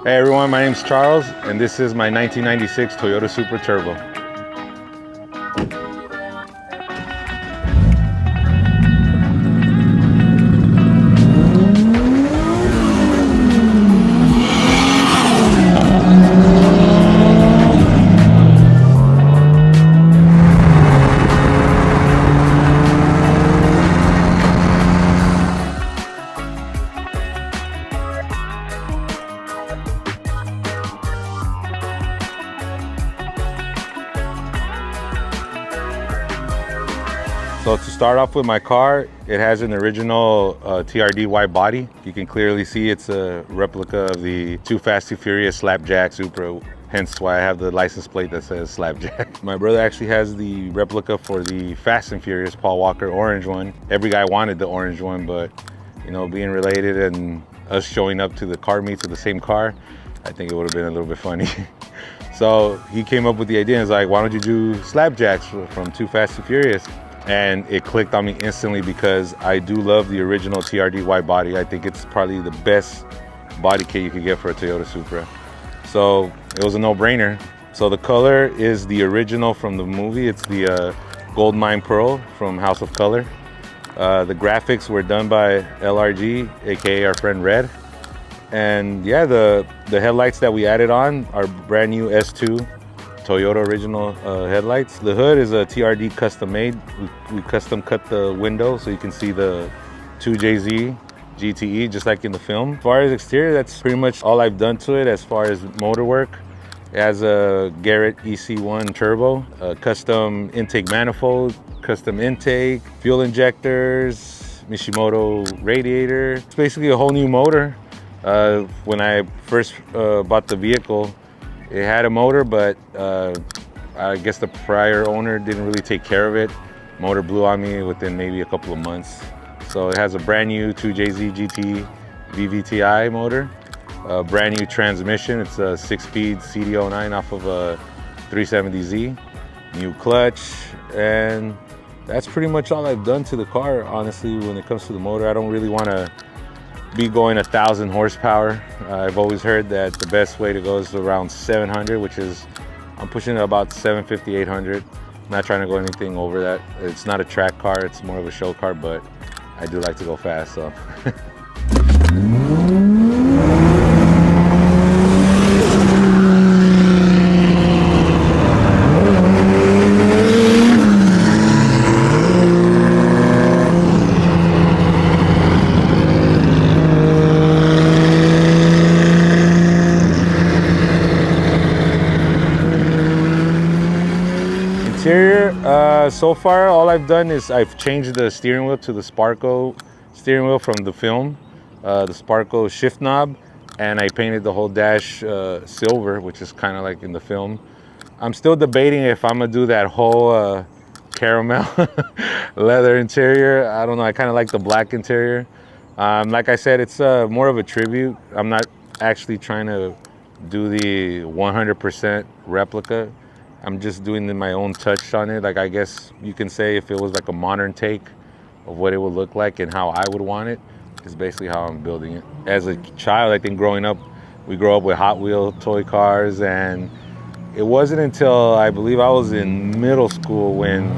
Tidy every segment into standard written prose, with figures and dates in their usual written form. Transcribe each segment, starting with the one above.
Hey everyone, my name's Charles, and this is my 1996 Toyota Supra Turbo. So to start off with my car, it has an original TRD wide body. You can clearly see it's a replica of the Too Fast Too Furious SlapJack Supra, hence why I have the license plate that says SlapJack. My brother actually has the replica for the Fast and Furious Paul Walker orange one. Every guy wanted the orange one, but you know, being related and us showing up to the car meets of the same car, I think it would have been a little bit funny. So he came up with the idea and was like, why don't you do SlapJacks from Too Fast Too Furious? And it clicked on me instantly because I do love the original TRD wide body. I think it's probably the best body kit you could get for a Toyota Supra. So it was a no-brainer. So the color is the original from the movie. It's the Gold Mine Pearl from House of Color. The graphics were done by LRG, aka our friend Red. And yeah, the headlights that we added on are brand new S2 Toyota original headlights. The hood is a TRD custom made. We custom cut the window so you can see the 2JZ GTE just like in the film. As far as exterior, that's pretty much all I've done to it as far as motor work. It has a Garrett EC1 turbo, a custom intake manifold, custom intake, fuel injectors, Mishimoto radiator. It's basically a whole new motor. When I first bought the vehicle, it had a motor, but I guess the prior owner didn't really take care of it. Motor blew on me within maybe a couple of months. So it has a brand new 2JZ GT VVTi motor, a brand new transmission. It's a 6-speed CD09 off of a 370Z, new clutch, and that's pretty much all I've done to the car, honestly, when it comes to the motor. I don't really want to be going 1,000 horsepower. I've always heard that the best way to go is around 700, which is, I'm pushing it about 750, 800. I'm not trying to go anything over that. It's not a track car, it's more of a show car, but I do like to go fast, so. Interior, so far all I've done is I've changed the steering wheel to the Sparco steering wheel from the film, the Sparco shift knob, and I painted the whole dash silver, which is kind of like in the film. I'm still debating if I'm gonna do that whole caramel leather interior. I don't know, I kind of like the black interior. Like I said, it's more of a tribute. I'm not actually trying to do the 100% replica. I'm just doing my own touch on it. Like, I guess you can say if it was like a modern take of what it would look like and how I would want it, is basically how I'm building it. As a child, I think growing up, we grew up with Hot Wheel toy cars, and it wasn't until I believe I was in middle school when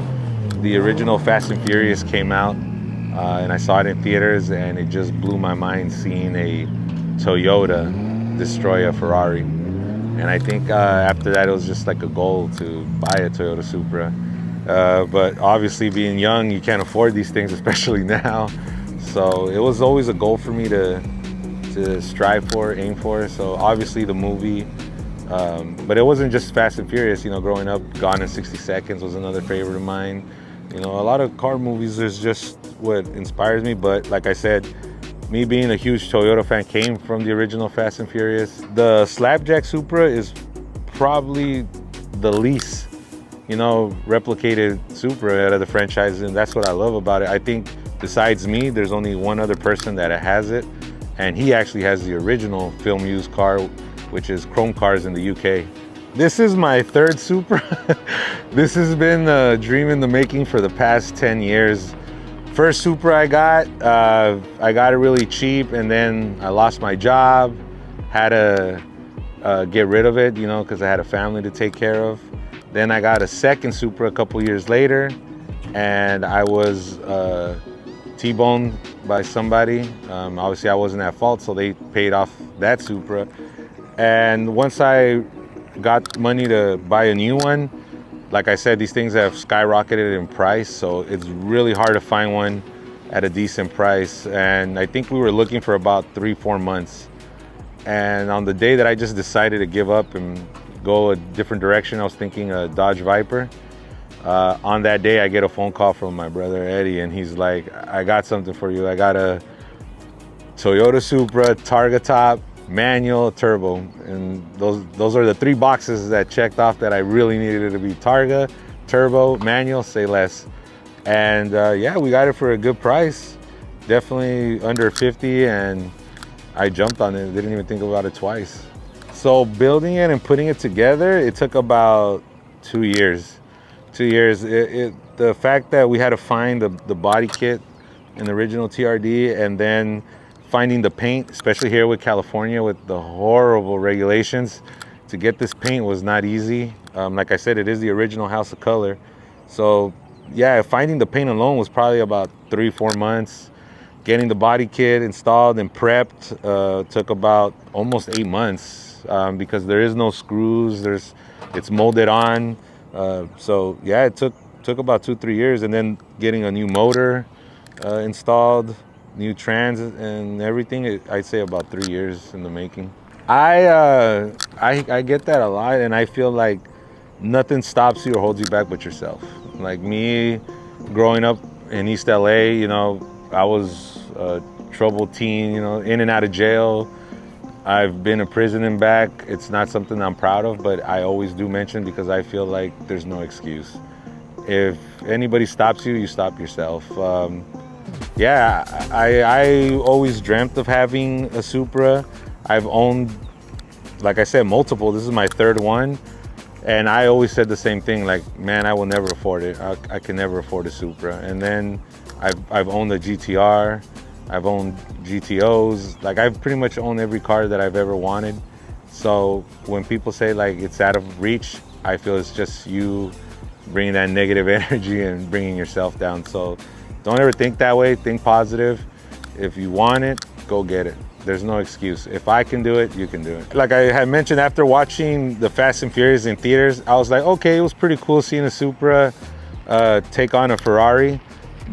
the original Fast and Furious came out, and I saw it in theaters, and it just blew my mind seeing a Toyota destroy a Ferrari. And I think after that, it was just like a goal to buy a Toyota Supra. But obviously being young, you can't afford these things, especially now. So it was always a goal for me to strive for, aim for. So obviously the movie, but it wasn't just Fast and Furious. You know, growing up, Gone in 60 Seconds was another favorite of mine. You know, a lot of car movies is just what inspires me. But like I said, me being a huge Toyota fan came from the original Fast and Furious. The SlapJack Supra is probably the least, you know, replicated Supra out of the franchises, and that's what I love about it. I think besides me, there's only one other person that has it, and he actually has the original film used car, which is Chrome Cars in the UK. This is my third Supra. This has been a dream in the making for the past 10 years. First Supra I got it really cheap, and then I lost my job, had to get rid of it, you know, because I had a family to take care of. Then I got a second Supra a couple years later, and I was T-boned by somebody. Obviously, I wasn't at fault, so they paid off that Supra. And once I got money to buy a new one, like I said, these things have skyrocketed in price, so it's really hard to find one at a decent price. And I think we were looking for about 3-4 months. And on the day that I just decided to give up and go a different direction, I was thinking a Dodge Viper. On that day, I get a phone call from my brother Eddie, and he's like, I got something for you. I got a Toyota Supra, Targa top, manual, turbo. And those are the 3 boxes that checked off that I really needed it to be: Targa, turbo, manual, say less. And yeah, we got it for a good price, definitely under 50, and I jumped on it, didn't even think about it twice. So building it and putting it together, it took about 2 years. 2 years. The fact that we had to find the body kit in the original TRD, and then finding the paint, especially here with California with the horrible regulations, to get this paint was not easy. Like I said, it is the original House of Color. So yeah, finding the paint alone was probably about 3-4 months. Getting the body kit installed and prepped took about almost 8 months, because there is no screws. It's molded on. So yeah, it took about 2-3 years, and then getting a new motor installed, new trans and everything. I'd say about 3 years in the making. I get that a lot, and I feel like nothing stops you or holds you back but yourself. Like me, growing up in East LA, you know, I was a troubled teen, you know, in and out of jail. I've been to prison and back. It's not something I'm proud of, but I always do mention because I feel like there's no excuse. If anybody stops you, you stop yourself. Yeah, I always dreamt of having a Supra. I've owned, like I said, multiple. This is my 3rd one. And I always said the same thing, like, man, I will never afford it. I can never afford a Supra. And then I've owned a GTR. I've owned GTOs. Like, I've pretty much owned every car that I've ever wanted. So when people say like it's out of reach, I feel it's just you bringing that negative energy and bringing yourself down. So don't ever think that way. Think positive. If you want it, go get it. There's no excuse. If I can do it, you can do it. Like I had mentioned, after watching the Fast and Furious in theaters, I was like, okay, it was pretty cool seeing a Supra take on a Ferrari.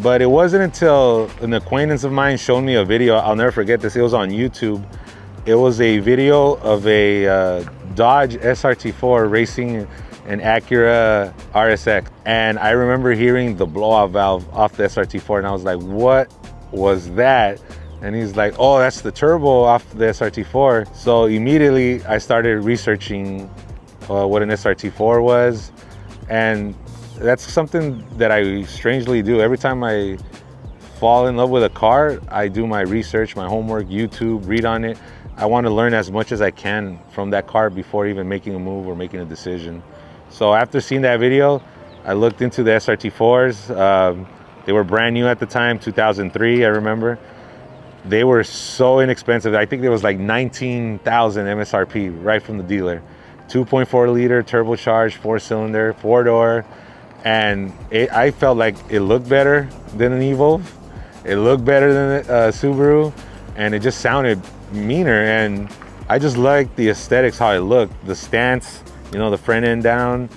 But it wasn't until an acquaintance of mine showed me a video. I'll never forget this. It was on YouTube. It was a video of a Dodge SRT4 racing an Acura RSX. And I remember hearing the blowout valve off the SRT4, and I was like, what was that? And he's like, oh, that's the turbo off the SRT4. So immediately I started researching what an SRT4 was. And that's something that I strangely do. Every time I fall in love with a car, I do my research, my homework, YouTube, read on it. I want to learn as much as I can from that car before even making a move or making a decision. So after seeing that video, I looked into the SRT4s. They were brand new at the time, 2003, I remember. They were so inexpensive. I think there was like 19,000 MSRP right from the dealer. 2.4 liter turbocharged, 4-cylinder, 4-door. And I felt like it looked better than an Evolve. It looked better than a Subaru, and it just sounded meaner. And I just liked the aesthetics, how it looked, the stance, you know, the front end down.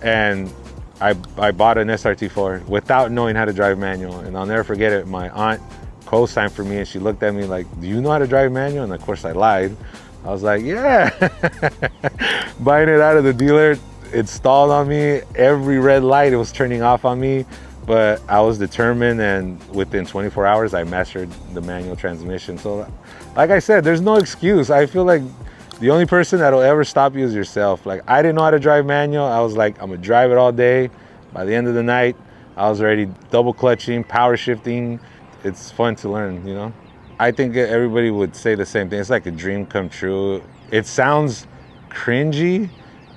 And I bought an SRT4 without knowing how to drive manual. And I'll never forget it. My aunt co-signed for me, and she looked at me like, do you know how to drive manual? And of course I lied. I was like, yeah. Buying it out of the dealer, it stalled on me. Every red light, it was turning off on me. But I was determined, and within 24 hours, I mastered the manual transmission. So like I said, there's no excuse. I feel like the only person that'll ever stop you is yourself. Like, I didn't know how to drive manual. I was like, I'm gonna drive it all day. By the end of the night, I was already double clutching, power shifting. It's fun to learn, you know? I think everybody would say the same thing. It's like a dream come true. It sounds cringy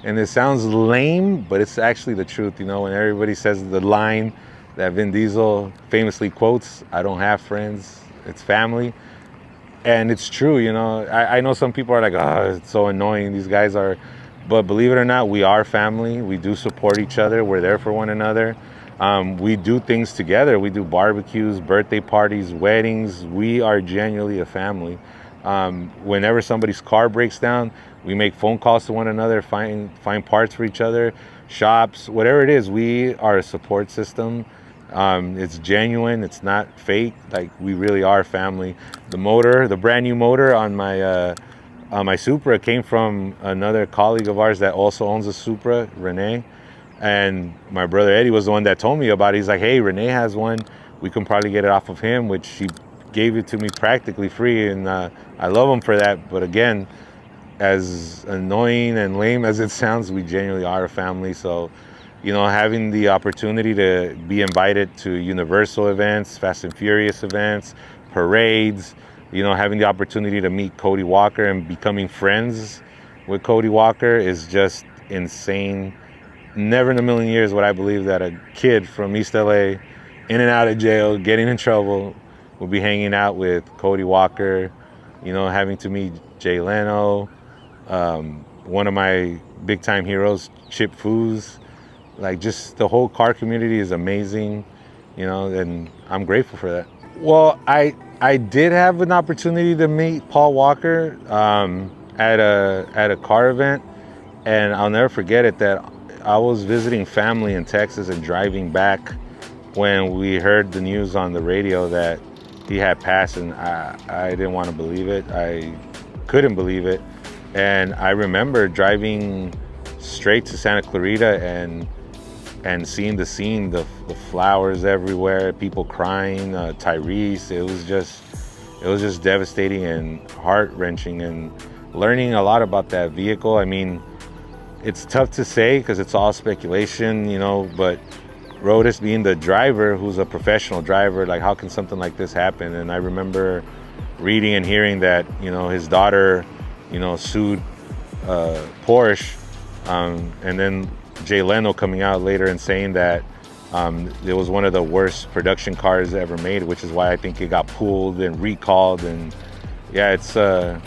and it sounds lame, but it's actually the truth, you know? When everybody says the line that Vin Diesel famously quotes, I don't have friends, it's family. And it's true, you know. I know some people are like, oh, it's so annoying, these guys are, but believe it or not, we are family. We do support each other. We're there for one another. We do things together. We do barbecues, birthday parties, weddings. We are genuinely a family. Whenever somebody's car breaks down, we make phone calls to one another, find parts for each other, shops, whatever it is. We are a support system. It's genuine. It's not fake. Like, we really are family. The brand new motor on my Supra came from another colleague of ours that also owns a Supra, Renee. And my brother Eddie was the one that told me about it. He's like, hey, Renee has one. We can probably get it off of him, which he gave it to me practically free. And I love him for that. But again, as annoying and lame as it sounds, we genuinely are a family. So, you know, having the opportunity to be invited to Universal events, Fast and Furious events, parades, you know, having the opportunity to meet Cody Walker and becoming friends with Cody Walker is just insane. Never in a million years would I believe that a kid from East LA, in and out of jail, getting in trouble, would be hanging out with Cody Walker, you know, having to meet Jay Leno, one of my big time heroes, Chip Foose. Like, just the whole car community is amazing, you know, and I'm grateful for that. Well, I did have an opportunity to meet Paul Walker at a car event, and I'll never forget it that I was visiting family in Texas and driving back when we heard the news on the radio that he had passed, and I didn't want to believe it. I couldn't believe it. And I remember driving straight to Santa Clarita and seeing the scene, the flowers everywhere, people crying, Tyrese. It was just devastating and heart-wrenching, and learning a lot about that vehicle. I mean, it's tough to say because it's all speculation, you know, but Rodas being the driver, who's a professional driver, like, how can something like this happen? And I remember reading and hearing that, you know, his daughter, you know, sued Porsche, and then Jay Leno coming out later and saying that it was one of the worst production cars ever made, which is why I think it got pulled and recalled. And yeah, it's a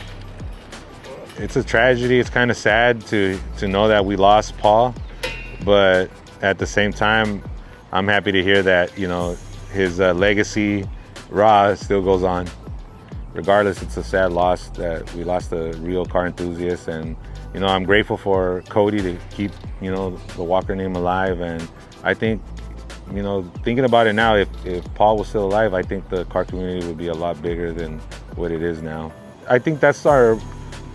tragedy. It's kind of sad to know that we lost Paul, but at the same time, I'm happy to hear that, you know, his legacy, raw, still goes on. Regardless, it's a sad loss that we lost a real car enthusiast, and you know, I'm grateful for Cody to keep, you know, the Walker name alive. And I think, you know, thinking about it now, if Paul was still alive, I think the car community would be a lot bigger than what it is now. I think that's our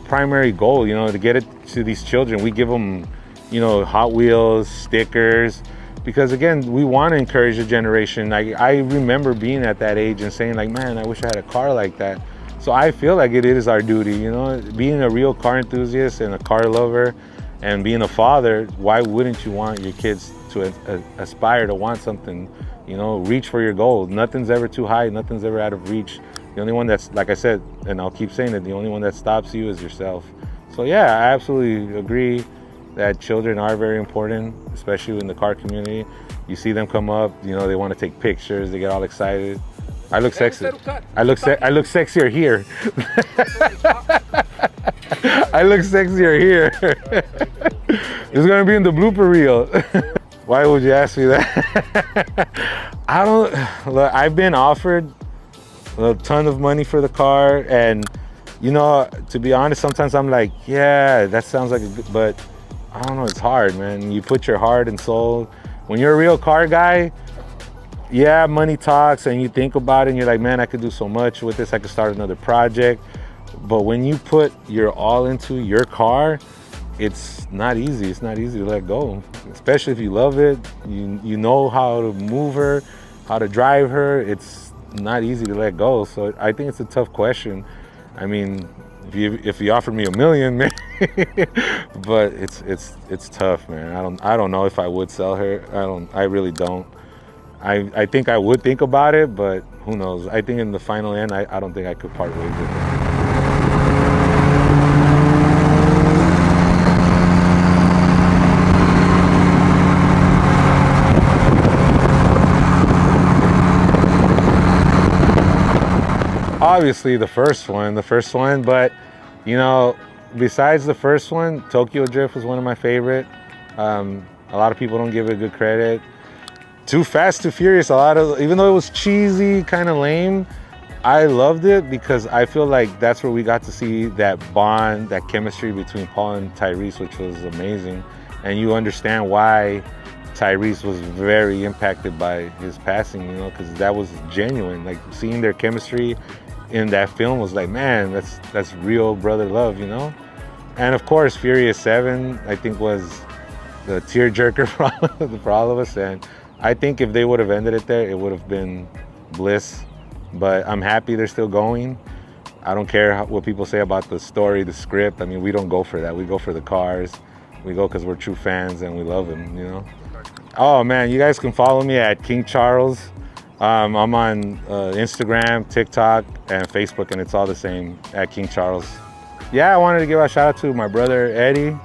primary goal, you know, to get it to these children. We give them, you know, Hot Wheels, stickers, because again, we want to encourage a generation. I remember being at that age and saying, like, man, I wish I had a car like that. So I feel like it is our duty, you know, being a real car enthusiast and a car lover and being a father. Why wouldn't you want your kids to aspire to want something, you know, reach for your goal? Nothing's ever too high. Nothing's ever out of reach. The only one that's, like I said, and I'll keep saying it, the only one that stops you is yourself. So yeah, I absolutely agree that children are very important, especially in the car community. You see them come up, you know, they want to take pictures, they get all excited. I look sexy. I look sexier here. I look sexier here. It's gonna be in the blooper reel. Why would you ask me that? I don't. Look, I've been offered a ton of money for the car, and you know, to be honest, sometimes I'm like, yeah, that sounds like a good, but I don't know. It's hard, man. You put your heart and soul. When you're a real car guy, yeah, money talks, and you think about it and you're like, man, I could do so much with this. I could start another project. But when you put your all into your car, it's not easy. It's not easy to let go, especially if you love it. You know how to move her, how to drive her. It's not easy to let go. So I think it's a tough question. I mean, if you offered me $1 million, man, but it's tough, man. I don't know if I would sell her. I really don't. I think I would think about it, but who knows? I think in the final end, I don't think I could part ways with it. Oh, obviously the first one, but you know, besides the first one, Tokyo Drift was one of my favorite. A lot of people don't give it good credit. Too Fast, Too Furious, even though it was cheesy, kind of lame, I loved it because I feel like that's where we got to see that bond, that chemistry between Paul and Tyrese, which was amazing. And you understand why Tyrese was very impacted by his passing, you know, because that was genuine. Like seeing their chemistry in that film was like, man, that's real brother love, you know. And of course, Furious 7, I think was the tearjerker for all of us. And I think if they would have ended it there, it would have been bliss. But I'm happy they're still going. I don't care what people say about the story, the script. I mean, we don't go for that. We go for the cars. We go because we're true fans and we love them, you know. Oh man, you guys can follow me at King Charles. I'm on Instagram, TikTok, and Facebook, and it's all the same at King Charles. Yeah, I wanted to give a shout out to my brother Eddie.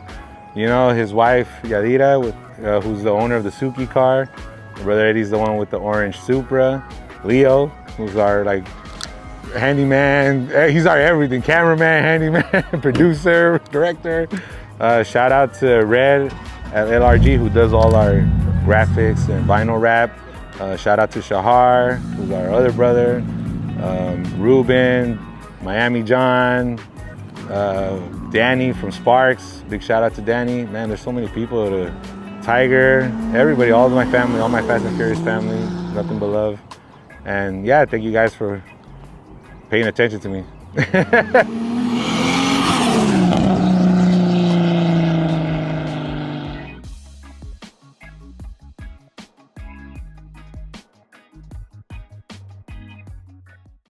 You know, his wife Yadira, who's the owner of the Suki car. My brother Eddie's the one with the orange Supra. Leo, who's our like handyman. He's our everything: cameraman, handyman, producer, director. Shout out to Red at LRG, who does all our graphics and vinyl wrap. Shout out to Shahar, who's our other brother. Ruben, Miami John, Danny from Sparks. Big shout out to Danny. Man, there's so many people. Tiger, everybody, all of my family, all my Fast and Furious family. Nothing but love. And yeah, thank you guys for paying attention to me.